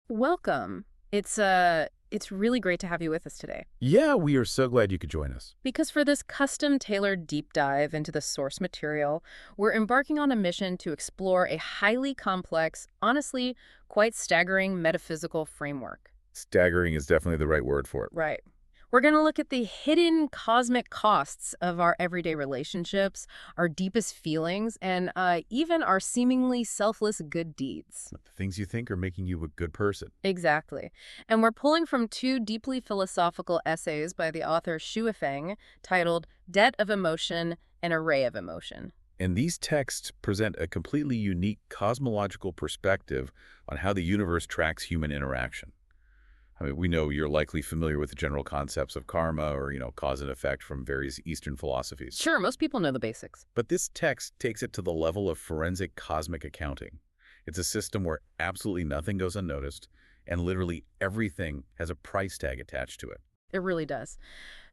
Welcome. It's really great to have you with us today. Yeah, we are so glad you could join us. Because for this custom-tailored deep dive into the source material, we're embarking on a mission to explore a highly complex, honestly, quite staggering metaphysical framework. Staggering is definitely the right word for it. Right. We're going to look at the hidden cosmic costs of our everyday relationships, our deepest feelings, and even our seemingly selfless good deeds. The things you think are making you a good person. Exactly. And we're pulling from two deeply philosophical essays by the author Xu Feng titled Debt of Emotion and Array of Emotion. And these texts present a completely unique cosmological perspective on how the universe tracks human interaction. I mean, we know you're likely familiar with the general concepts of karma or, cause and effect from various Eastern philosophies. Sure, most people know the basics. But this text takes it to the level of forensic cosmic accounting. It's a system where absolutely nothing goes unnoticed, and literally everything has a price tag attached to it. It really does.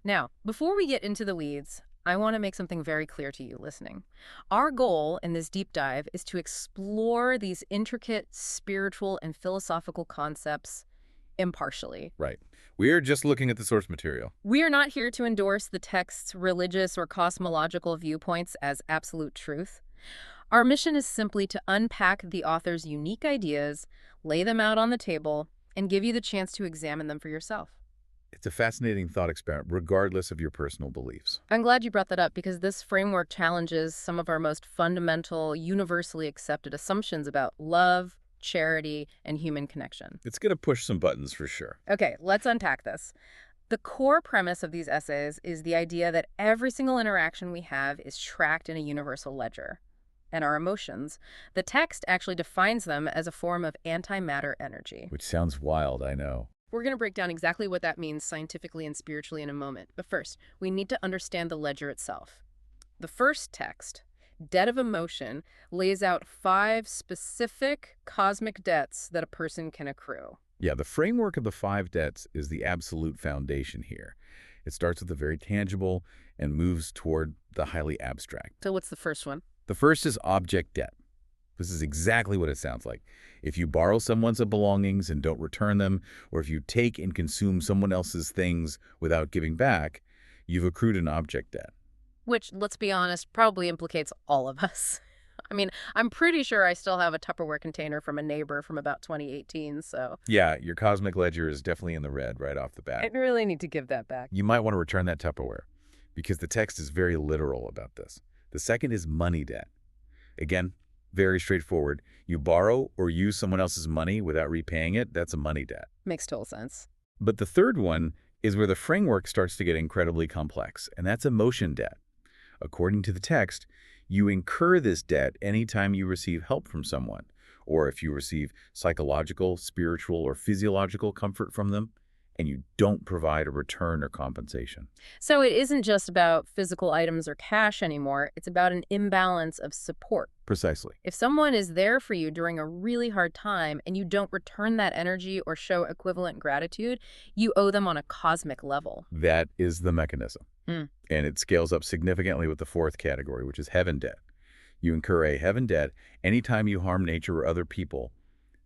Now, before we get into the weeds, I want to make something very clear to you listening. Our goal in this deep dive is to explore these intricate spiritual and philosophical concepts impartially. Right. We are just looking at the source material. We are not here to endorse the text's religious or cosmological viewpoints as absolute truth. Our mission is simply to unpack the author's unique ideas, lay them out on the table, and give you the chance to examine them for yourself. It's a fascinating thought experiment, regardless of your personal beliefs. I'm glad you brought that up because this framework challenges some of our most fundamental, universally accepted assumptions about love, charity, and human connection. It's going to push some buttons for sure. Okay, let's unpack this. The core premise of these essays is the idea that every single interaction we have is tracked in a universal ledger. And our emotions, the text actually defines them as a form of antimatter energy. Which sounds wild, I know. We're going to break down exactly what that means scientifically and spiritually in a moment. But first, we need to understand the ledger itself. The first text, Debt of Emotion, lays out 5 specific cosmic debts that a person can accrue. Yeah, the framework of the 5 debts is the absolute foundation here. It starts with the very tangible and moves toward the highly abstract. So what's the first one? The first is object debt. This is exactly what it sounds like. If you borrow someone's belongings and don't return them, or if you take and consume someone else's things without giving back, you've accrued an object debt. Which, let's be honest, probably implicates all of us. I mean, I'm pretty sure I still have a Tupperware container from a neighbor from about 2018, so Yeah, your cosmic ledger is definitely in the red right off the bat. I really need to give that back. You might want to return that Tupperware because the text is very literal about this. The second is money debt. Again, very straightforward. You borrow or use someone else's money without repaying it, that's a money debt. Makes total sense. But the third one is where the framework starts to get incredibly complex, and that's emotion debt. According to the text, you incur this debt anytime you receive help from someone, or if you receive psychological, spiritual, or physiological comfort from them, and you don't provide a return or compensation. So it isn't just about physical items or cash anymore, it's about an imbalance of support. Precisely. If someone is there for you during a really hard time and you don't return that energy or show equivalent gratitude, you owe them on a cosmic level. That is the mechanism. Hmm. And it scales up significantly with the fourth category, which is heaven debt. You incur a heaven debt anytime you harm nature or other people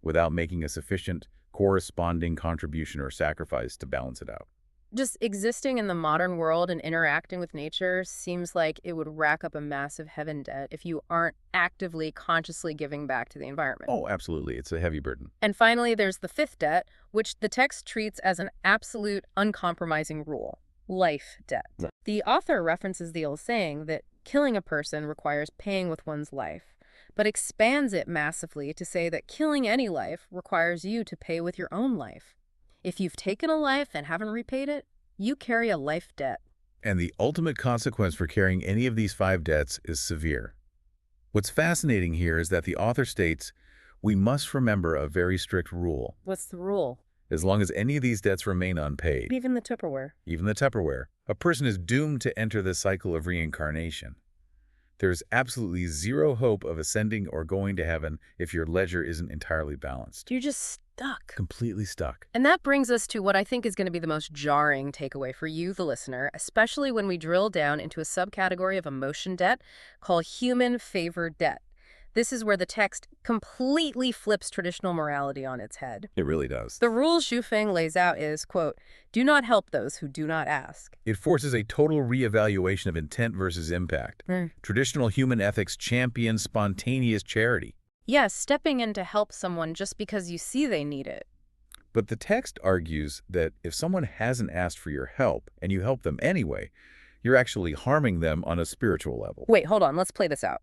without making a sufficient corresponding contribution or sacrifice to balance it out. Just existing in the modern world and interacting with nature seems like it would rack up a massive heaven debt if you aren't actively, consciously giving back to the environment. Oh, absolutely. It's a heavy burden. And finally, there's the fifth debt, which the text treats as an absolute, uncompromising rule: life debt. Right. The author references the old saying that killing a person requires paying with one's life, but expands it massively to say that killing any life requires you to pay with your own life. If you've taken a life and haven't repaid it, you carry a life debt. And the ultimate consequence for carrying any of these 5 debts is severe. What's fascinating here is that the author states, we must remember a very strict rule. What's the rule? As long as any of these debts remain unpaid, Even the Tupperware. even the Tupperware, a person is doomed to enter the cycle of reincarnation. There's absolutely zero hope of ascending or going to heaven if your ledger isn't entirely balanced. You're just stuck. Completely stuck. And that brings us to what I think is going to be the most jarring takeaway for you, the listener, especially when we drill down into a subcategory of emotion debt called human favor debt. This is where the text completely flips traditional morality on its head. It really does. The rule Xu Feng lays out is, quote, "Do not help those who do not ask." It forces a total reevaluation of intent versus impact. Mm. Traditional human ethics champion spontaneous charity. Yes, stepping in to help someone just because you see they need it. But the text argues that if someone hasn't asked for your help and you help them anyway, you're actually harming them on a spiritual level. Wait, hold on, let's play this out.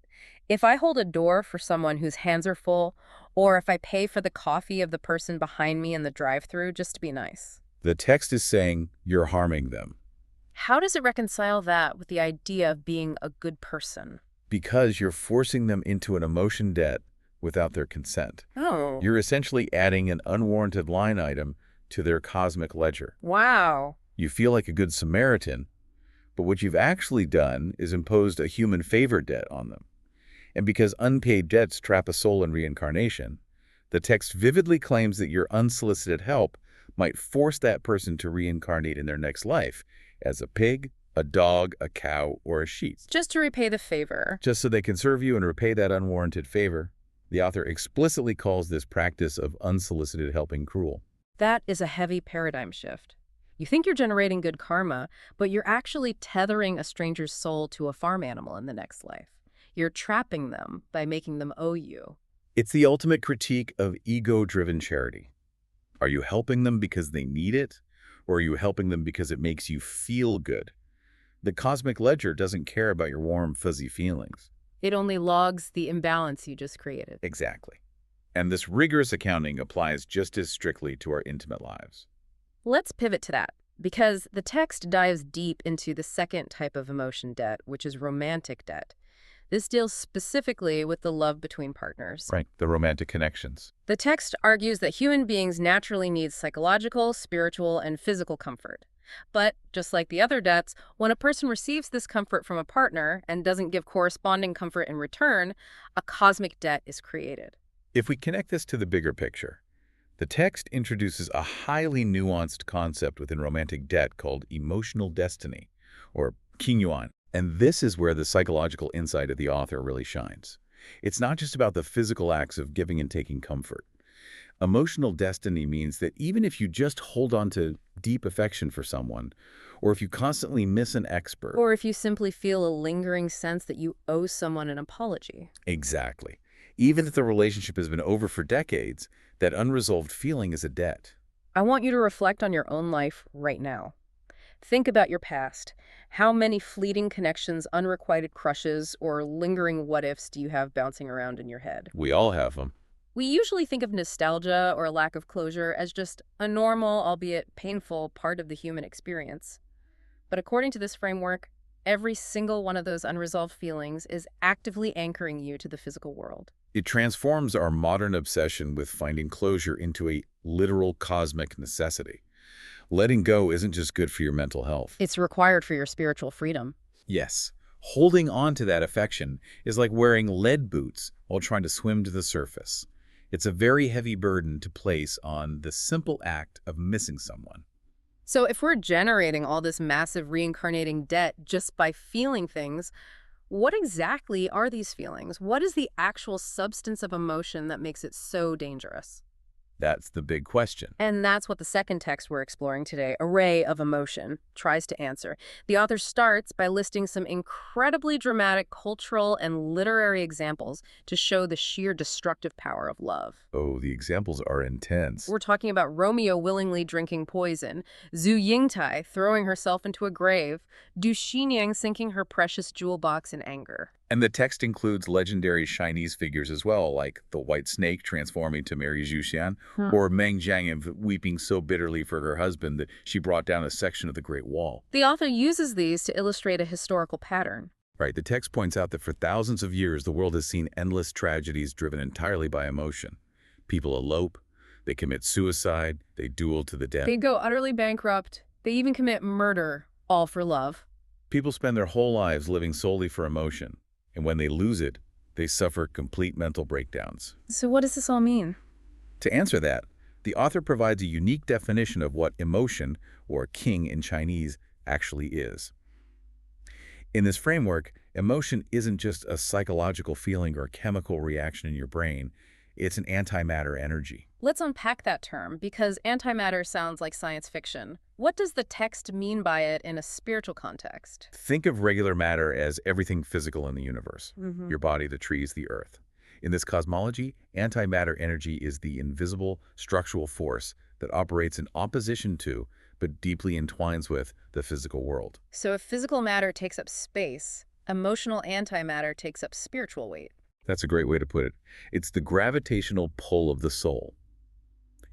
If I hold a door for someone whose hands are full, or if I pay for the coffee of the person behind me in the drive-thru just to be nice, The text is saying you're harming them how does it reconcile that with the idea of being a good person? because you're forcing them into an emotion debt without their consent. Oh, You're essentially adding an unwarranted line item to their cosmic ledger. wow. You feel like a good Samaritan, but what you've actually done is imposed a human favor debt on them. And because unpaid debts trap a soul in reincarnation, the text vividly claims that your unsolicited help might force that person to reincarnate in their next life as a pig, a dog, a cow, or a sheep. Just to repay the favor. Just so they can serve you and repay that unwarranted favor, the author explicitly calls this practice of unsolicited helping cruel. That is a heavy paradigm shift. You think you're generating good karma, but you're actually tethering a stranger's soul to a farm animal in the next life. You're trapping them by making them owe you. It's the ultimate critique of ego-driven charity. Are you helping them because they need it, or are you helping them because it makes you feel good? The cosmic ledger doesn't care about your warm, fuzzy feelings. It only logs the imbalance you just created. Exactly. And this rigorous accounting applies just as strictly to our intimate lives. Let's pivot to that, because the text dives deep into the second type of emotion debt, which is romantic debt. This deals specifically with the love between partners. Right, the romantic connections. The text argues that human beings naturally need psychological, spiritual, and physical comfort. But, just like the other debts, when a person receives this comfort from a partner and doesn't give corresponding comfort in return, a cosmic debt is created. If we connect this to the bigger picture, the text introduces a highly nuanced concept within romantic debt called emotional destiny, or qingyuan. And this is where the psychological insight of the author really shines. It's not just about the physical acts of giving and taking comfort. Emotional destiny means that even if you just hold on to deep affection for someone, or if you constantly miss an expert. Or if you simply feel a lingering sense that you owe someone an apology. Exactly. Even if the relationship has been over for decades, that unresolved feeling is a debt. I want you to reflect on your own life right now. Think about your past. How many fleeting connections, unrequited crushes, or lingering what-ifs do you have bouncing around in your head? We all have them. We usually think of nostalgia or a lack of closure as just a normal, albeit painful, part of the human experience. But according to this framework, every single one of those unresolved feelings is actively anchoring you to the physical world. It transforms our modern obsession with finding closure into a literal cosmic necessity. Letting go isn't just good for your mental health. It's required for your spiritual freedom. Yes, holding on to that affection is like wearing lead boots while trying to swim to the surface. It's a very heavy burden to place on the simple act of missing someone. So if we're generating all this massive reincarnating debt just by feeling things, what exactly are these feelings? What is the actual substance of emotion that makes it so dangerous? That's the big question. And that's what the second text we're exploring today, Array of Emotion, tries to answer. The author starts by listing some incredibly dramatic cultural and literary examples to show the sheer destructive power of love. Oh, the examples are intense. We're talking about Romeo willingly drinking poison, Zhu Yingtai throwing herself into a grave, Du Xiniang sinking her precious jewel box in anger. And the text includes legendary Chinese figures as well, like the white snake transforming to marry Zhu Xian, or Meng Jiangyun weeping so bitterly for her husband that she brought down a section of the Great Wall. The author uses these to illustrate a historical pattern. Right, the text points out that for thousands of years, the world has seen endless tragedies driven entirely by emotion. People elope, they commit suicide, they duel to the death. They go utterly bankrupt. They even commit murder, all for love. People spend their whole lives living solely for emotion. And when they lose it, they suffer complete mental breakdowns. So what does this all mean? To answer that, the author provides a unique definition of what emotion, or qing in Chinese, actually is. In this framework, Emotion isn't just a psychological feeling or a chemical reaction in your brain. It's an antimatter energy. Let's unpack that term, because antimatter sounds like science fiction. What does the text mean by it in a spiritual context? Think of regular matter as everything physical in the universe, Hmm. your body, the trees, the earth. In this cosmology, antimatter energy is the invisible structural force that operates in opposition to, but deeply entwines with, the physical world. So if physical matter takes up space, emotional antimatter takes up spiritual weight. That's a great way to put it. It's the gravitational pull of the soul.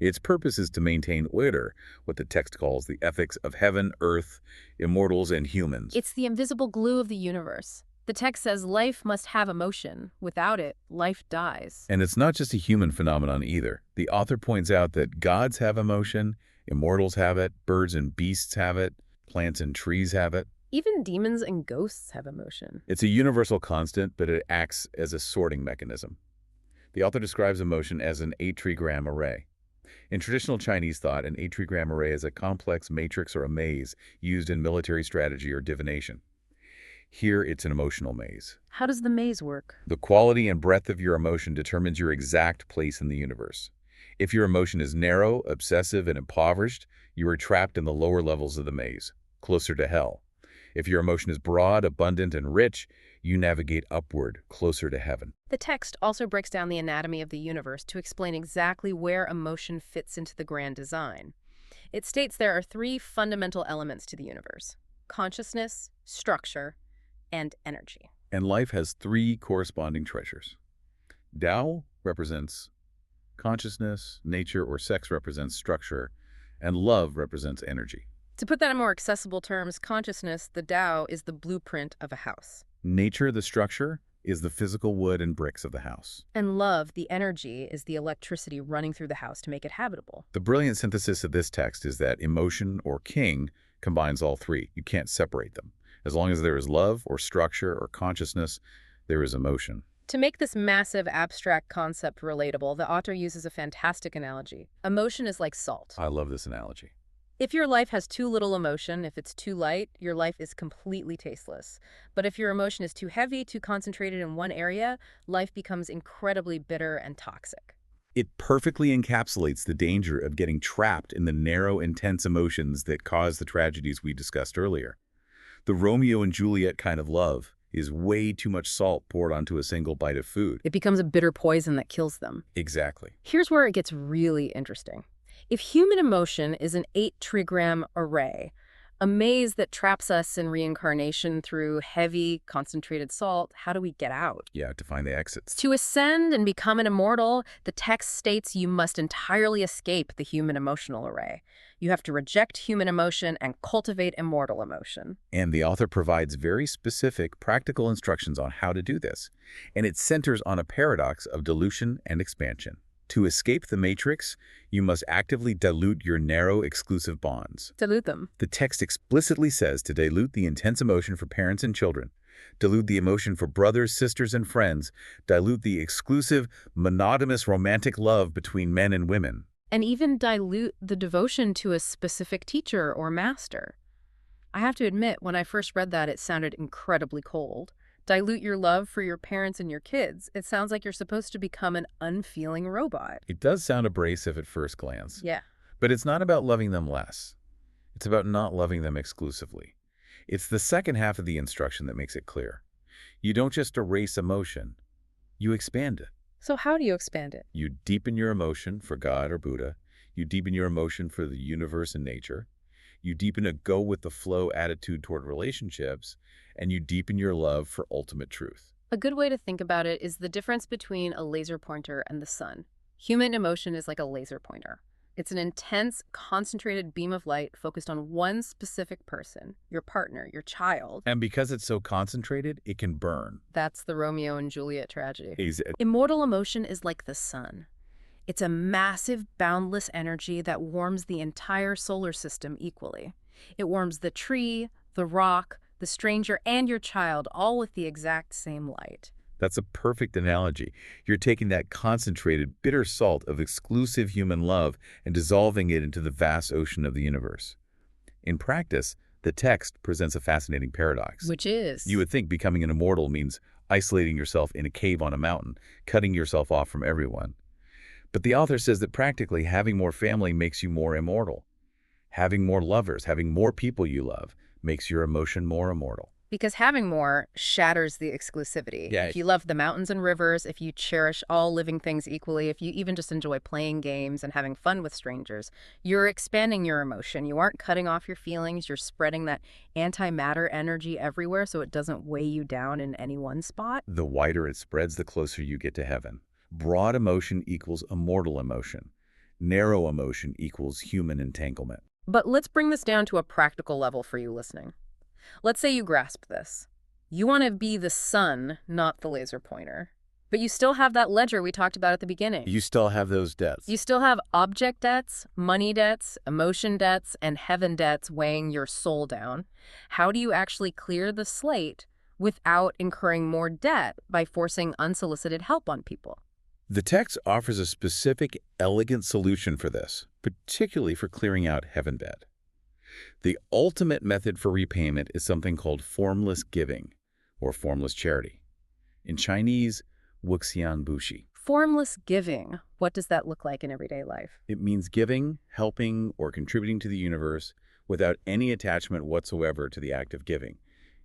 Its purpose is to maintain order, what the text calls the ethics of heaven, earth, immortals, and humans. It's the invisible glue of the universe. The text says life must have emotion. Without it, life dies. And it's not just a human phenomenon either. The author points out that gods have emotion, immortals have it, birds and beasts have it, plants and trees have it. Even demons and ghosts have emotion. It's a universal constant, but it acts as a sorting mechanism. The author describes emotion as an 8-trigram array. In traditional Chinese thought, an 8-trigram array is a complex matrix or a maze used in military strategy or divination. Here, it's an emotional maze. How does the maze work? The quality and breadth of your emotion determines your exact place in the universe. If your emotion is narrow, obsessive, and impoverished, you are trapped in the lower levels of the maze, closer to hell. If your emotion is broad, abundant, and rich, you navigate upward, closer to heaven. The text also breaks down the anatomy of the universe to explain exactly where emotion fits into the grand design. It states there are 3 fundamental elements to the universe: consciousness, structure, and energy. And life has 3 corresponding treasures. Tao represents consciousness, nature or sex represents structure, and love represents energy. To put that in more accessible terms, consciousness, the Tao, is the blueprint of a house. Nature, the structure, is the physical wood and bricks of the house. And love, the energy, is the electricity running through the house to make it habitable. The brilliant synthesis of this text is that emotion, or king, combines all 3. You can't separate them. As long as there is love, or structure, or consciousness, there is emotion. To make this massive abstract concept relatable, the author uses a fantastic analogy. Emotion is like salt. I love this analogy. If your life has too little emotion, if it's too light, your life is completely tasteless. But if your emotion is too heavy, too concentrated in one area, life becomes incredibly bitter and toxic. It perfectly encapsulates the danger of getting trapped in the narrow, intense emotions that cause the tragedies we discussed earlier. The Romeo and Juliet kind of love is way too much salt poured onto a single bite of food. It becomes a bitter poison that kills them. Exactly. Here's where it gets really interesting. If human emotion is an 8-trigram array, a maze that traps us in reincarnation through heavy, concentrated salt, how do we get out? Yeah, to find the exits. To ascend and become an immortal, the text states you must entirely escape the human emotional array. You have to reject human emotion and cultivate immortal emotion. And the author provides very specific, practical instructions on how to do this. And it centers on a paradox of dilution and expansion. To escape the matrix, you must actively dilute your narrow, exclusive bonds. Dilute them. The text explicitly says to dilute the intense emotion for parents and children, dilute the emotion for brothers, sisters, and friends, dilute the exclusive, monogamous romantic love between men and women. And even dilute the devotion to a specific teacher or master. I have to admit, when I first read that, it sounded incredibly cold. Dilute your love for your parents and your kids. It sounds like you're supposed to become an unfeeling robot. It does sound abrasive at first glance. Yeah. But it's not about loving them less. It's about not loving them exclusively. It's the second half of the instruction that makes it clear. You don't just erase emotion, you expand it. So how do you expand it? You deepen your emotion for God or Buddha. You deepen your emotion for the universe and nature. You deepen a go-with-the-flow attitude toward relationships. And you deepen your love for ultimate truth. A good way to think about it is the difference between a laser pointer and the sun. Human emotion is like a laser pointer. It's an intense, concentrated beam of light focused on one specific person, your partner, your child. And because it's so concentrated, it can burn. That's the Romeo and Juliet tragedy. Ex- Immortal emotion is like the sun. It's a massive, boundless energy that warms the entire solar system equally. It warms the tree, the rock, the stranger, and your child, all with the exact same light. That's a perfect analogy. You're taking that concentrated, bitter salt of exclusive human love and dissolving it into the vast ocean of the universe. In practice, The text presents a fascinating paradox. Which is? You would think becoming an immortal means isolating yourself in a cave on a mountain, cutting yourself off from everyone. But the author says that practically having more family makes you more immortal. Having more lovers, having more people you love, makes your emotion more immortal. Because having more shatters the exclusivity. Yeah. If you love the mountains and rivers, if you cherish all living things equally, if you even just enjoy playing games and having fun with strangers, you're expanding your emotion. You aren't cutting off your feelings. You're spreading that antimatter energy everywhere so it doesn't weigh you down in any one spot. The wider it spreads, the closer you get to heaven. Broad emotion equals immortal emotion. Narrow emotion equals human entanglement. But let's bring this down to a practical level for you listening. Let's say you grasp this. You want to be the sun, not the laser pointer. But you still have that ledger we talked about at the beginning. You still have those debts. You still have object debts, money debts, emotion debts, and heaven debts weighing your soul down. How do you actually clear the slate without incurring more debt by forcing unsolicited help on people? The text offers a specific, elegant solution for this, particularly for clearing out heaven debt. The ultimate method for repayment is something called formless giving, or formless charity. In Chinese, wuxian bushi. Formless giving. What does that look like in everyday life? It means giving, helping, or contributing to the universe without any attachment whatsoever to the act of giving.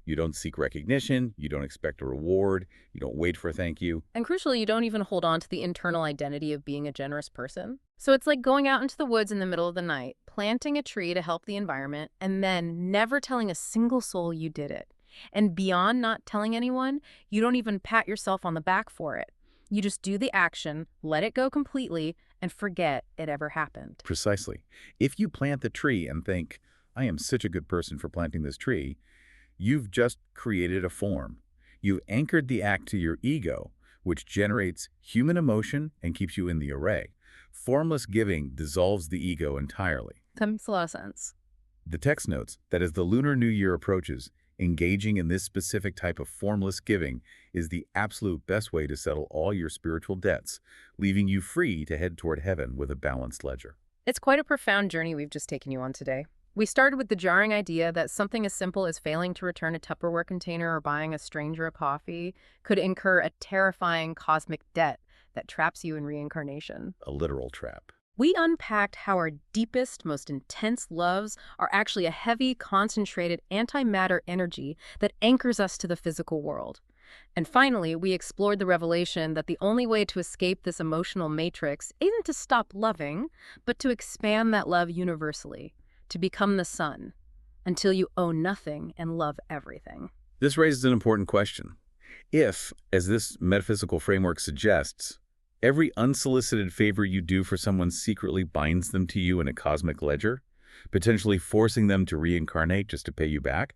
You don't seek recognition, you don't expect a reward, you don't wait for a thank you. And crucially, you don't even hold on to the internal identity of being a generous person. So it's like going out into the woods in the middle of the night, planting a tree to help the environment, and then never telling a single soul you did it. And beyond not telling anyone, you don't even pat yourself on the back for it. You just do the action, let it go completely, and forget it ever happened. Precisely. If you plant the tree and think, I am such a good person for planting this tree, you've just created a form. You've anchored the act to your ego, which generates human emotion and keeps you in the array. Formless giving dissolves the ego entirely. That makes a lot of sense. The text notes that as the Lunar New Year approaches, engaging in this specific type of formless giving is the absolute best way to settle all your spiritual debts, leaving you free to head toward heaven with a balanced ledger. It's quite a profound journey we've just taken you on today. We started with the jarring idea that something as simple as failing to return a Tupperware container or buying a stranger a coffee could incur a terrifying cosmic debt that traps you in reincarnation. A literal trap. We unpacked how our deepest, most intense loves are actually a heavy, concentrated antimatter energy that anchors us to the physical world. And finally, we explored the revelation that the only way to escape this emotional matrix isn't to stop loving, but to expand that love universally, to become the sun, until you owe nothing and love everything. This raises an important question. If, as this metaphysical framework suggests, every unsolicited favor you do for someone secretly binds them to you in a cosmic ledger, potentially forcing them to reincarnate just to pay you back,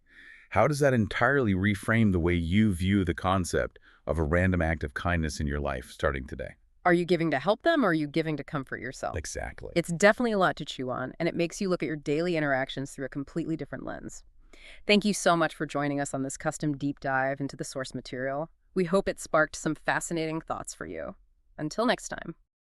how does that entirely reframe the way you view the concept of a random act of kindness in your life starting today? Are you giving to help them, or are you giving to comfort yourself? Exactly. It's definitely a lot to chew on, and it makes you look at your daily interactions through a completely different lens. Thank you so much for joining us on this custom deep dive into the source material. We hope it sparked some fascinating thoughts for you. Until next time.